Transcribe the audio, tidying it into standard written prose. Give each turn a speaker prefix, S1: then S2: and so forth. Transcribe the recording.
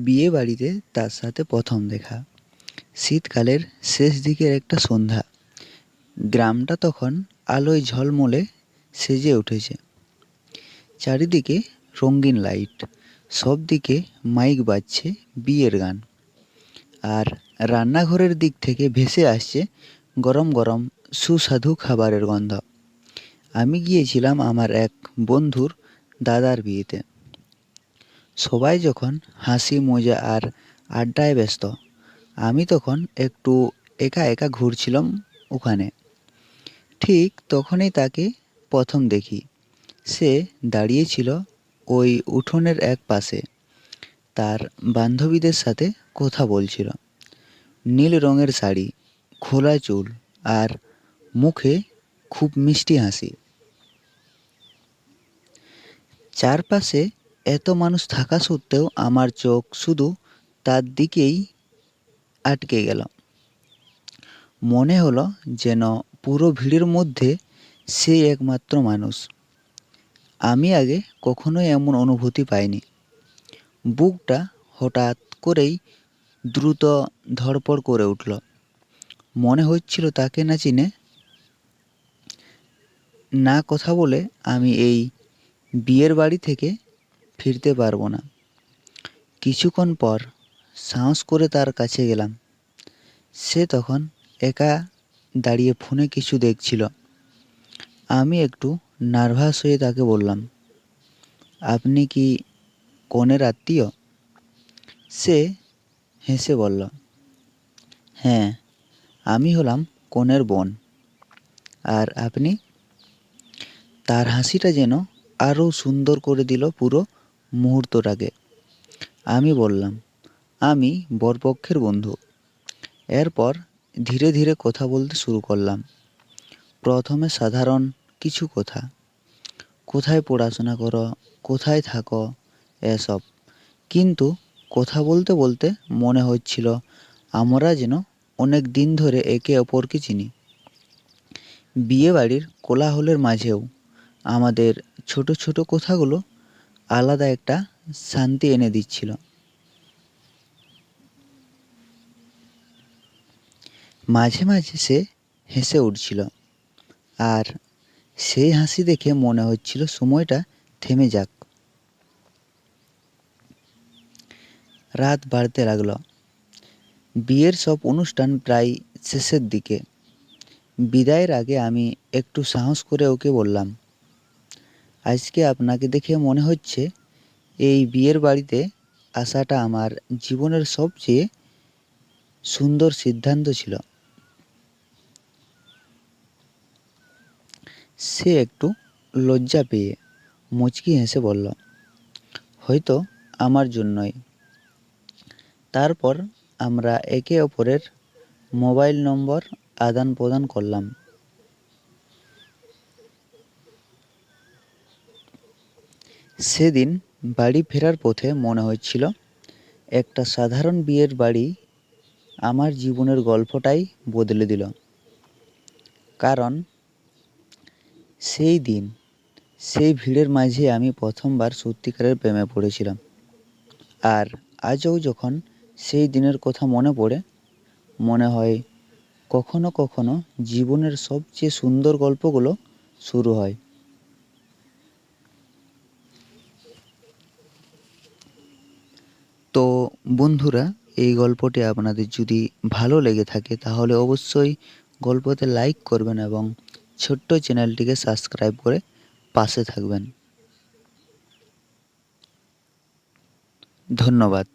S1: বিয়ে বাড়িতে তার সাথে প্রথম দেখা। শীতকালের শেষ দিকের একটা সন্ধ্যা। গ্রামটা তখন আলোয় ঝলমলে সেজে উঠেছে। চারিদিকে রঙিন লাইট, সব দিকে মাইক বাজছে বিয়ের গান। আর রান্নাঘরের দিক থেকে ভেসে আসছে গরম গরম সুস্বাদু খাবারের গন্ধ। আমি গিয়েছিলাম আমার এক বন্ধুর দাদার বিয়েতে। সবাই যখন হাসি মজা আর আড্ডায় ব্যস্ত, আমি তখন একটু একা একা ঘুরছিলাম ওখানে। ঠিক তখনই তাকে প্রথম দেখি। সে দাঁড়িয়েছিল ওই উঠোনের এক পাশে, তার বান্ধবীদের সাথে কথা বলছিল। নীল রঙের শাড়ি, খোলা চুল আর মুখে খুব মিষ্টি হাসি। চারপাশে এত মানুষ থাকা সত্ত্বেও আমার চোখ শুধু তার দিকেই আটকে গেল। মনে হলো যেন পুরো ভিড়ের মধ্যে সেই একমাত্র মানুষ। আমি আগে কখনোই এমন অনুভূতি পাইনি। বুকটা হঠাৎ করেই দ্রুত ধড়পড় করে উঠল। মনে হচ্ছিল তাকে না চিনে, না কথা বলে আমি এই বিয়ের বাড়ি থেকে ফিরতে পারবো না। কিছুক্ষণ পর সাহস করে তার কাছে গেলাম। সে তখন একা দাঁড়িয়ে ফোনে কিছু দেখছিল। আমি একটু নার্ভাস হয়ে তাকে বললাম, আপনি কি কনের আত্মীয়? সে হেসে বলল, হ্যাঁ, আমি হলাম কনের বোন। আর আপনি? তার হাসিটা যেন আরও সুন্দর করে দিল পুরো মুহূর্তটাকে। আমি বললাম, আমি বরপক্ষের বন্ধু। এরপর ধীরে ধীরে কথা বলতে শুরু করলাম। প্রথমে সাধারণ কিছু কথা, কোথায় পড়াশোনা করো, কোথায় থাকো, এসব। কিন্তু কথা বলতে বলতে মনে হচ্ছিল আমরা যেন অনেক দিন ধরে একে অপরকে চিনি। বিয়েবাড়ির কোলাহলের মাঝেও আমাদের ছোট ছোট কথাগুলো আলাদা একটা শান্তি এনে দিচ্ছিল। মাঝে মাঝে সে হেসে উঠছিল, আর সেই হাসি দেখে মনে হচ্ছিল সময়টা থেমে যাক। রাত বাড়তে লাগলো। বিয়ের সব অনুষ্ঠান প্রায় শেষের দিকে। বিদায়ের আগে আমি একটু সাহস করে ওকে বললাম, আজকে আপনাকে দেখে মনে হচ্ছে এই বিয়ের বাড়িতে আসাটা আমার জীবনের সবচেয়ে সুন্দর সিদ্ধান্ত ছিল। সে একটু লজ্জা পেয়ে মুচকি হেসে বলল, হয়তো আমার জন্যই। তারপর আমরা একে অপরের মোবাইল নম্বর আদান প্রদান করলাম। সেদিন বাড়ি ফেরার পথে মনে হচ্ছিল একটা সাধারণ বিয়ের বাড়ি আমার জীবনের গল্পটাই বদলে দিল। কারণ সেই দিন, সেই ভিড়ের মাঝে আমি প্রথমবার সত্যিকারের প্রেমে পড়েছিলাম। আর আজও যখন সেই দিনের কথা মনে পড়ে, মনে হয় কখনো কখনো জীবনের সবচেয়ে সুন্দর গল্পগুলো শুরু হয়। তো বন্ধুরা, এই গল্পটি আপনাদের যদি ভালো লেগে থাকে তাহলে অবশ্যই গল্পতে লাইক করবেন এবং ছোট্ট চ্যানেলটিকে সাবস্ক্রাইব করে পাশে থাকবেন। ধন্যবাদ।